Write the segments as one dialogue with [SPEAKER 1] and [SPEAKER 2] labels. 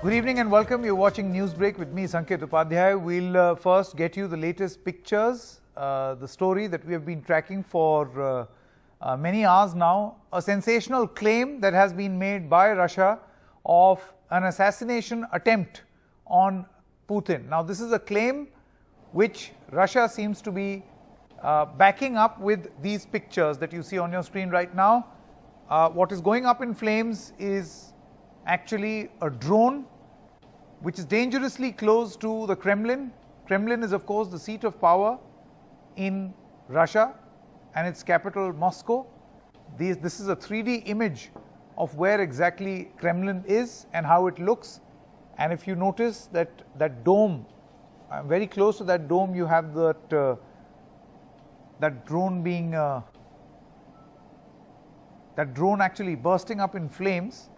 [SPEAKER 1] Good evening and welcome. You're watching Newsbreak with me, Sanket Upadhyay. We'll first get you the latest pictures, the story that we have been tracking for many hours now. A sensational claim that has been made by Russia of an assassination attempt on Putin. Now, this is a claim which Russia seems to be backing up with these pictures that you see on your screen right now. What is going up in flames is actually a drone which is dangerously close to the Kremlin. Kremlin is, of course, the seat of power in Russia and its capital, Moscow. This is a 3D image of where exactly Kremlin is and how it looks. And if you notice that dome, very close to that dome, you have that drone being that drone actually bursting up in flames.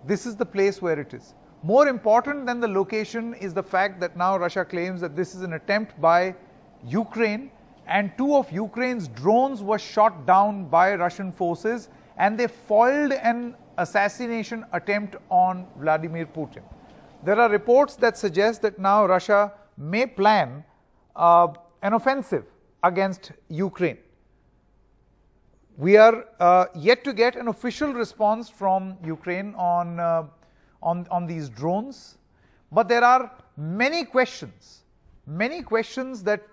[SPEAKER 1] This is the place where it is. More important than the location is the fact that now Russia claims that this is an attempt by Ukraine, and 2 of Ukraine's drones were shot down by Russian forces and they foiled an assassination attempt on Vladimir Putin. There are reports that suggest that now Russia may plan an offensive against Ukraine. We are yet to get an official response from Ukraine on these drones, but there are many questions that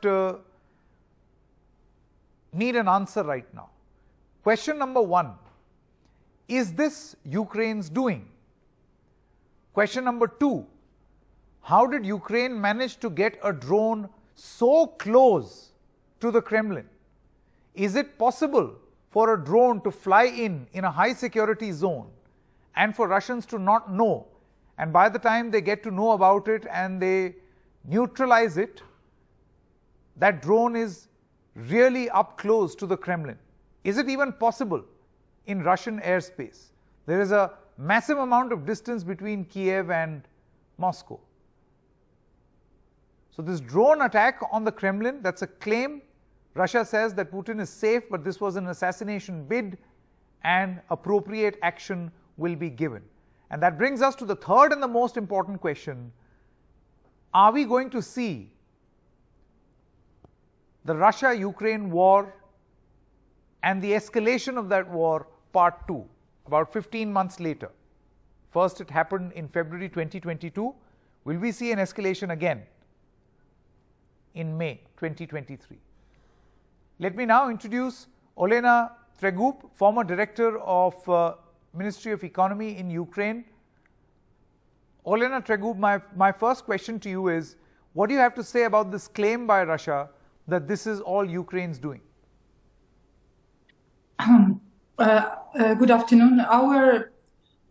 [SPEAKER 1] need an answer right now. Question number 1, is this Ukraine's doing? Question number 2, how did Ukraine manage to get a drone so close to the Kremlin? Is it possible for a drone to fly in a high security zone and for Russians to not know, and by the time they get to know about it and they neutralize it, that drone is really up close to the Kremlin? Is it even possible in Russian airspace? There is a massive amount of distance between Kiev and Moscow. So this drone attack on the Kremlin, that's a claim. Russia says that Putin is safe, but this was an assassination bid and appropriate action will be given. And that brings us to the third and the most important question. Are we going to see the Russia-Ukraine war and the escalation of that war part 2, about 15 months later? First it happened in February 2022. Will we see an escalation again in May 2023? Let me now introduce Olena Tregub, former director of Ministry of Economy in Ukraine. Olena Tregub, my first question to you is, what do you have to say about this claim by Russia that this is all Ukraine's doing?
[SPEAKER 2] Good afternoon. Our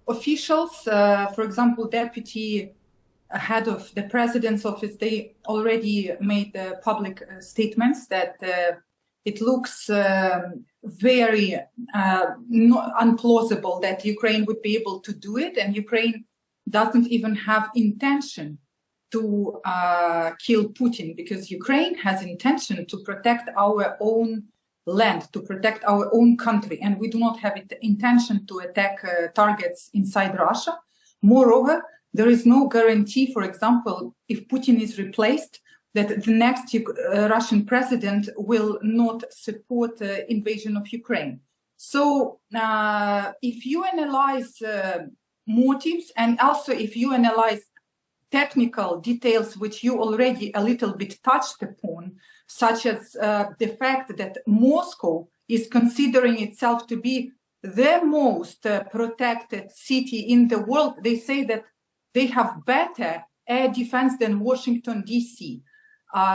[SPEAKER 2] officials, for example, deputy head of the president's office, they already made public statements that it looks very unplausible that Ukraine would be able to do it, and Ukraine doesn't even have intention to kill Putin, because Ukraine has intention to protect our own land, to protect our own country, and we do not have intention to attack targets inside Russia. Moreover, there is no guarantee, for example, if Putin is replaced, that the next Russian president will not support the invasion of Ukraine. So if you analyze motives, and also if you analyze technical details, which you already a little bit touched upon, such as the fact that Moscow is considering itself to be the most protected city in the world, they say that they have better air defense than Washington, D.C.,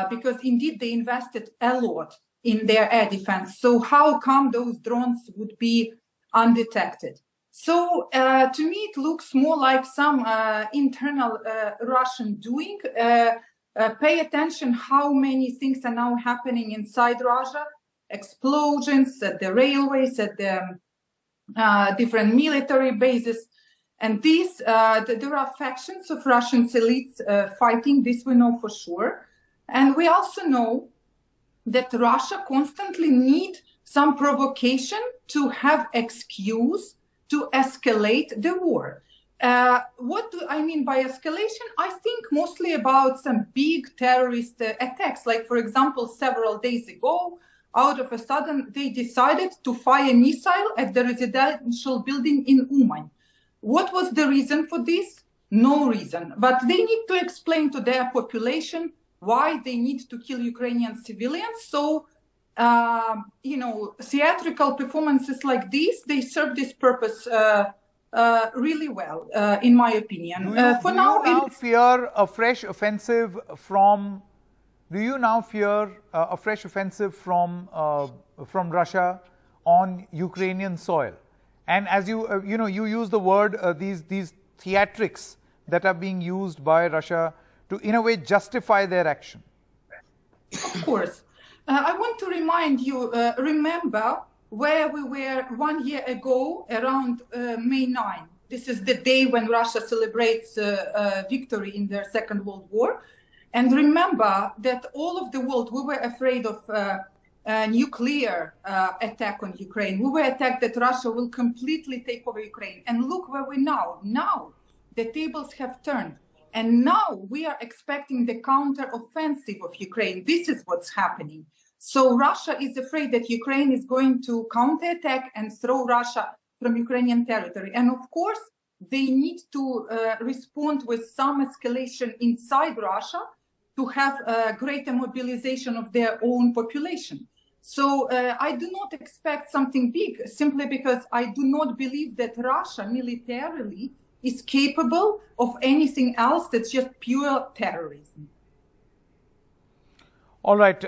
[SPEAKER 2] because indeed they invested a lot in their air defense. So how come those drones would be undetected? So to me, it looks more like some internal Russian doing. Pay attention how many things are now happening inside Russia. Explosions at the railways, at the different military bases. And these, there are factions of Russian elites fighting, this we know for sure. And we also know that Russia constantly needs some provocation to have excuse to escalate the war. What do I mean by escalation? I think mostly about some big terrorist attacks. Like, for example, several days ago, out of a sudden, they decided to fire a missile at the residential building in Uman. What was the reason for this? No reason. But they need to explain to their population why they need to kill Ukrainian civilians. So, theatrical performances like this, they serve this purpose really well, in my opinion.
[SPEAKER 1] Do you now fear a fresh offensive from? Do you now fear a fresh offensive from Russia on Ukrainian soil? And as you you use the word these theatrics that are being used by Russia to, in a way, justify their action.
[SPEAKER 2] Of course, I want to remind you. Remember where we were 1 year ago, around May 9. This is the day when Russia celebrates victory in their Second World War. And remember that all of the world, we were afraid of a nuclear attack on Ukraine. We were attacked that Russia will completely take over Ukraine. And look where we're now. Now the tables have turned. And now we are expecting the counter-offensive of Ukraine. This is what's happening. So Russia is afraid that Ukraine is going to counterattack and throw Russia from Ukrainian territory. And of course, they need to respond with some escalation inside Russia to have a greater mobilization of their own population. So I do not expect something big, simply because I do not believe that Russia militarily is capable of anything else that's just pure terrorism.
[SPEAKER 1] All right.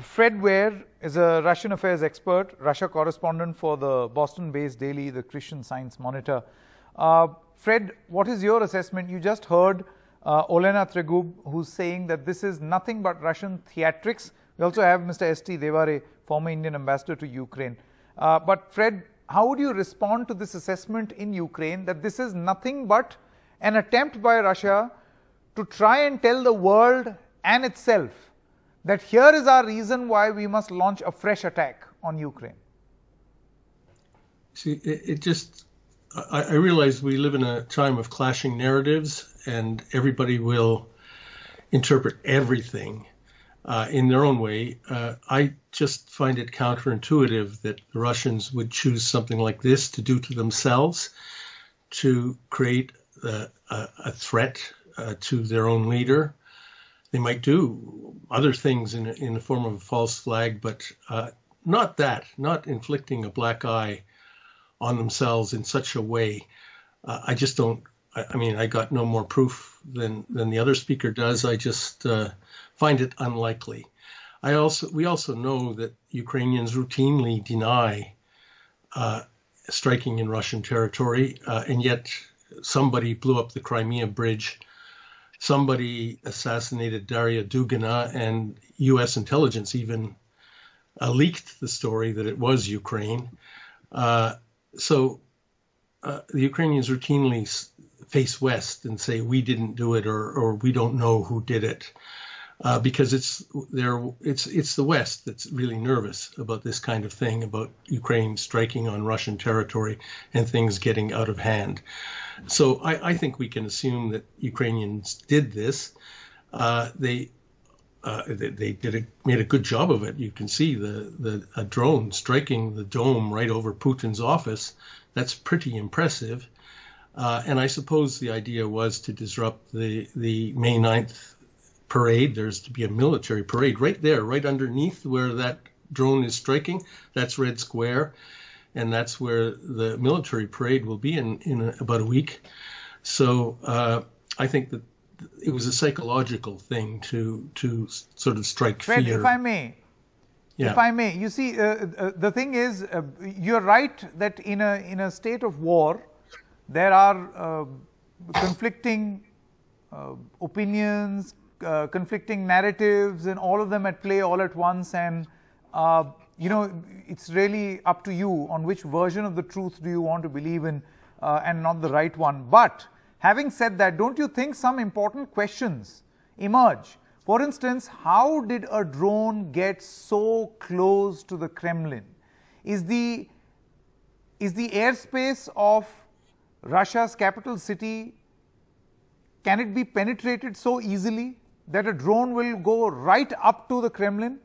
[SPEAKER 1] Fred Ware is a Russian affairs expert, Russia correspondent for the Boston-based daily, the Christian Science Monitor. Fred, what is your assessment? You just heard Olena Tregub, who's saying that this is nothing but Russian theatrics. We also have Mr. S.T. Devare, former Indian ambassador to Ukraine. But Fred, how would you respond to this assessment in Ukraine that this is nothing but an attempt by Russia to try and tell the world and itself that here is our reason why we must launch a fresh attack on Ukraine?
[SPEAKER 3] See, I realize we live in a time of clashing narratives, and everybody will interpret everything in their own way. I just find it counterintuitive that the Russians would choose something like this to do to themselves, to create a threat to their own leader. They might do other things in the form of a false flag, but not that, not inflicting a black eye on themselves in such a way. I just don't, I mean, I got no more proof than the other speaker does. I just find it unlikely. We also know that Ukrainians routinely deny striking in Russian territory, and yet somebody blew up the Crimea bridge. Somebody assassinated Daria Dugina, and U.S. intelligence even leaked the story that it was Ukraine. So the Ukrainians routinely face West and say, we didn't do it, or we don't know who did it, because it's the West that's really nervous about this kind of thing, about Ukraine striking on Russian territory and things getting out of hand. So I think we can assume that Ukrainians did this. They made a good job of it. You can see a drone striking the dome right over Putin's office. That's pretty impressive. And I suppose the idea was to disrupt the May 9th parade. There's to be a military parade right there, right underneath where that drone is striking. That's Red Square. And that's where the military parade will be in about a week. So I think that it was a psychological thing to sort of strike fear.
[SPEAKER 1] Fred, if I may, you see, the thing is, you're right that in a state of war, there are conflicting opinions, conflicting narratives, and all of them at play all at once. And it's really up to you on which version of the truth do you want to believe in, and not the right one. But having said that, don't you think some important questions emerge? For instance, how did a drone get so close to the Kremlin? Is the airspace of Russia's capital city, can it be penetrated so easily that a drone will go right up to the Kremlin?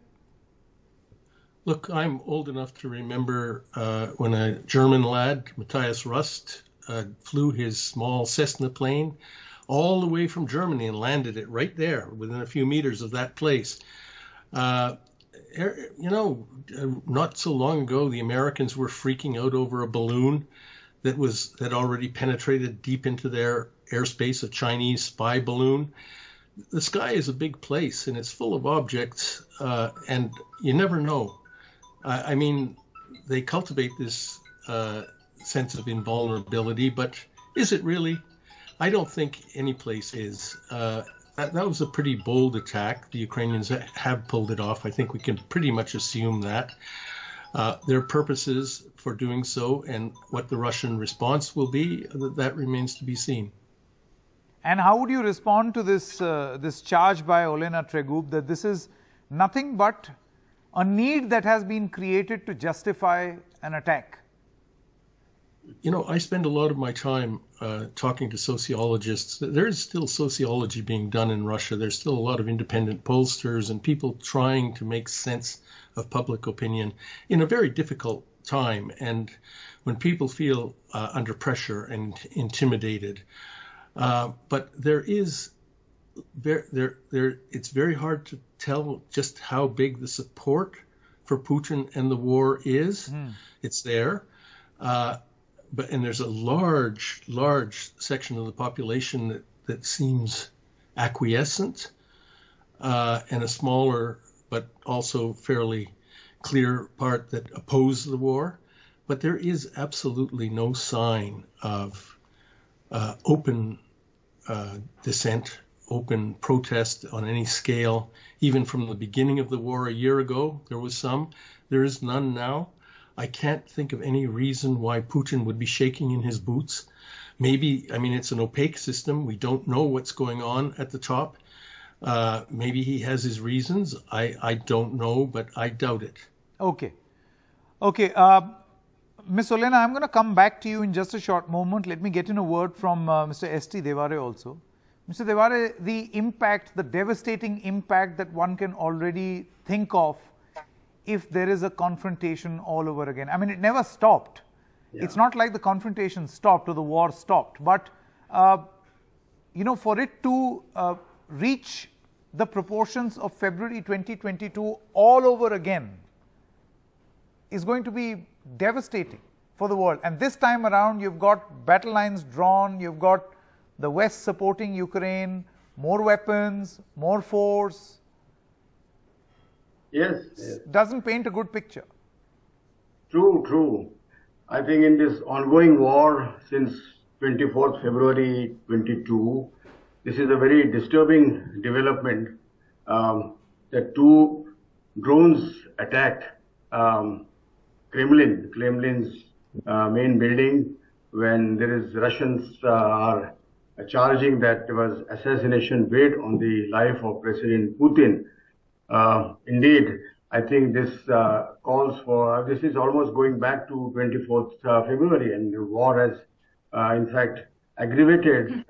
[SPEAKER 3] Look, I'm old enough to remember when a German lad, Matthias Rust, flew his small Cessna plane all the way from Germany and landed it right there within a few meters of that place. You know, not so long ago, the Americans were freaking out over a balloon that already penetrated deep into their airspace, a Chinese spy balloon. The sky is a big place and it's full of objects, and you never know. I mean, they cultivate this sense of invulnerability, but is it really? I don't think any place is. That was a pretty bold attack. The Ukrainians have pulled it off. I think we can pretty much assume that. Their purposes for doing so and what the Russian response will be, that remains to be seen.
[SPEAKER 1] And how would you respond to this charge by Olena Tregub that this is nothing but a need that has been created to justify an attack?
[SPEAKER 3] You know, I spend a lot of my time talking to sociologists. There is still sociology being done in Russia. There's still a lot of independent pollsters and people trying to make sense of public opinion in a very difficult time. And when people feel under pressure and intimidated, but it's very hard to tell just how big the support for Putin and the war is. It's there. And there's a large section of the population that seems acquiescent, and a smaller but also fairly clear part that oppose the war. But there is absolutely no sign of open dissent, open protest on any scale. Even from the beginning of the war a year ago, there was some. There is none now. I can't think of any reason why Putin would be shaking in his boots. Maybe, I mean, it's an opaque system. We don't know what's going on at the top. Maybe he has his reasons. I don't know, but I doubt it.
[SPEAKER 1] Okay. Ms. Olena, I'm going to come back to you in just a short moment. Let me get in a word from Mr. S.T. Devare also. Mr. Devare, the impact, the devastating impact that one can already think of if there is a confrontation all over again. I mean, it never stopped. Yeah. It's not like the confrontation stopped or the war stopped. But, you know, for it to reach the proportions of February 2022 all over again is going to be devastating for the world. And this time around, you've got battle lines drawn, you've got the West supporting Ukraine, more weapons, more force.
[SPEAKER 4] Yes.
[SPEAKER 1] Doesn't paint a good picture.
[SPEAKER 4] True. I think in this ongoing war since 24th February 22, this is a very disturbing development that two drones attacked Kremlin's main building when Russians are charging that there was assassination bid on the life of President Putin. Indeed, I think this calls for, this is almost going back to 24th February, and the war has in fact aggravated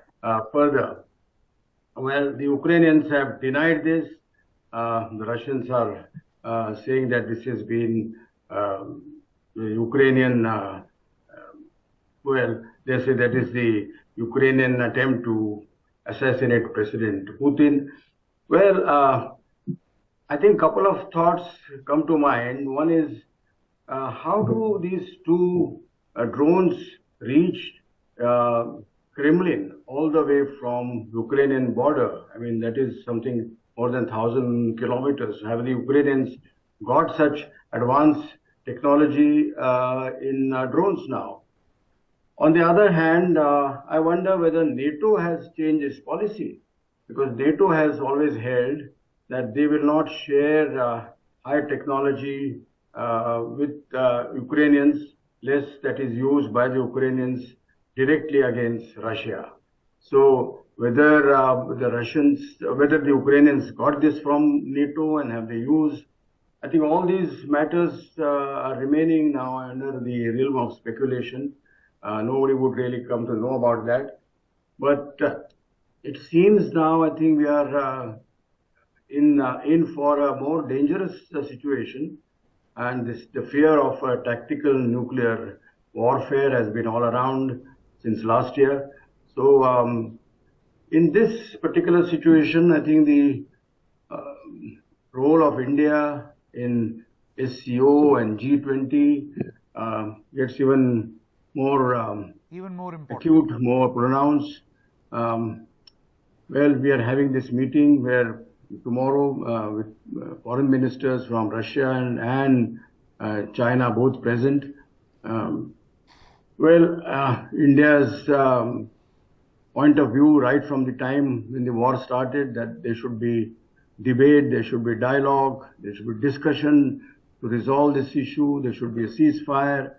[SPEAKER 4] further. Well, the Ukrainians have denied this. The Russians are saying that this has been the Ukrainian, they say that is the Ukrainian attempt to assassinate President Putin. Well, I think a couple of thoughts come to mind. One is, how do these two drones reach Kremlin all the way from Ukrainian border? I mean, that is something more than 1,000 kilometers. Have the Ukrainians got such advanced technology in drones now? On the other hand, I wonder whether NATO has changed its policy, because NATO has always held that they will not share high technology with Ukrainians, lest that is used by the Ukrainians directly against Russia. So whether the Ukrainians got this from NATO and have they used, I think all these matters are remaining now under the realm of speculation. nobody would really come to know about that. But it seems now, I think we are in for a more dangerous situation, and the fear of tactical nuclear warfare has been all around since last year. So in this particular situation, I think the role of India in SCO and G20 gets even more
[SPEAKER 1] important,
[SPEAKER 4] acute, more pronounced. Well, we are having this meeting where tomorrow with foreign ministers from Russia and China both present. India's point of view right from the time when the war started, that there should be debate, there should be dialogue, there should be discussion to resolve this issue, there should be a ceasefire.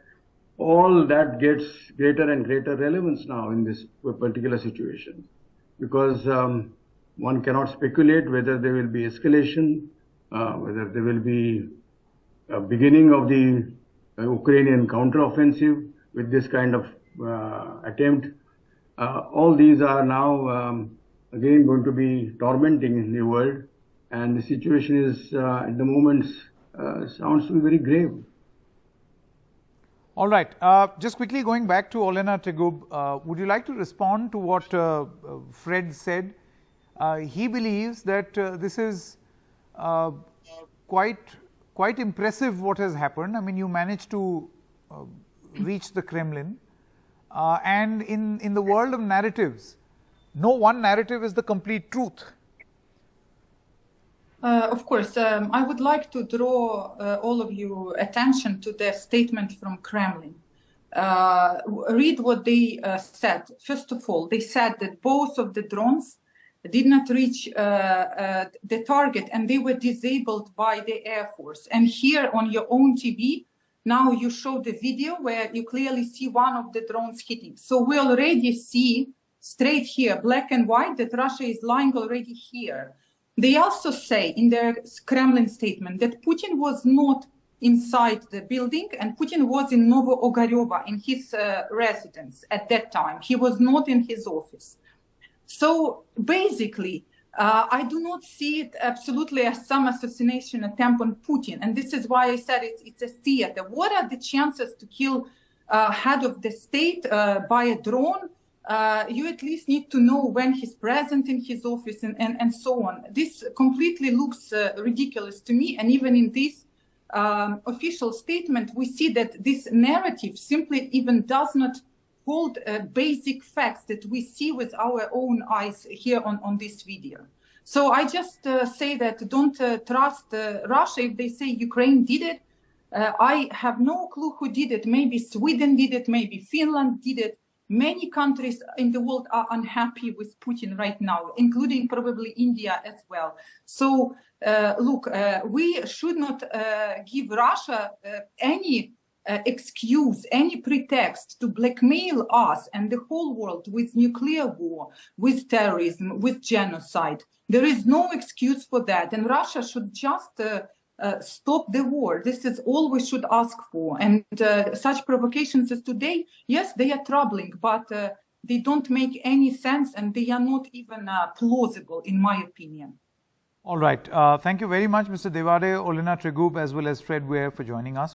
[SPEAKER 4] All that gets greater and greater relevance now in this particular situation, because one cannot speculate whether there will be escalation, whether there will be a beginning of the Ukrainian counteroffensive with this kind of attempt. All these are now again going to be tormenting in the world, and the situation is at the moment sounds to be very grave.
[SPEAKER 1] All right. Just quickly going back to Olena Tregub, would you like to respond to what Fred said? He believes that this is quite impressive what has happened. I mean, you managed to reach the Kremlin, and in the world of narratives, no one narrative is the complete truth.
[SPEAKER 2] Of course, I would like to draw all of you attention to the statement from Kremlin. Read what they said. First of all, they said that both of the drones did not reach the target and they were disabled by the Air Force. And here on your own TV, now you show the video where you clearly see one of the drones hitting. So we already see straight here, black and white, that Russia is lying already here. They also say in their Kremlin statement that Putin was not inside the building and Putin was in Novo-Ogareva, in his residence at that time. He was not in his office. So basically, I do not see it absolutely as some assassination attempt on Putin. And this is why I said it's a theater. What are the chances to kill head of the state by a drone? You at least need to know when he's present in his office and so on. This completely looks ridiculous to me. And even in this official statement, we see that this narrative simply even does not hold basic facts that we see with our own eyes here on this video. So I just say that don't trust Russia if they say Ukraine did it. I have no clue who did it. Maybe Sweden did it, maybe Finland did it. Many countries in the world are unhappy with Putin right now, including probably India as well. So, look, we should not give Russia any excuse, any pretext to blackmail us and the whole world with nuclear war, with terrorism, with genocide. There is no excuse for that. And Russia should just stop the war. This is all we should ask for. And such provocations as today, yes, they are troubling, but they don't make any sense and they are not even plausible, in my opinion.
[SPEAKER 1] All right. Thank you very much, Mr. Devade, Olena Tregub, as well as Fred Ware for joining us.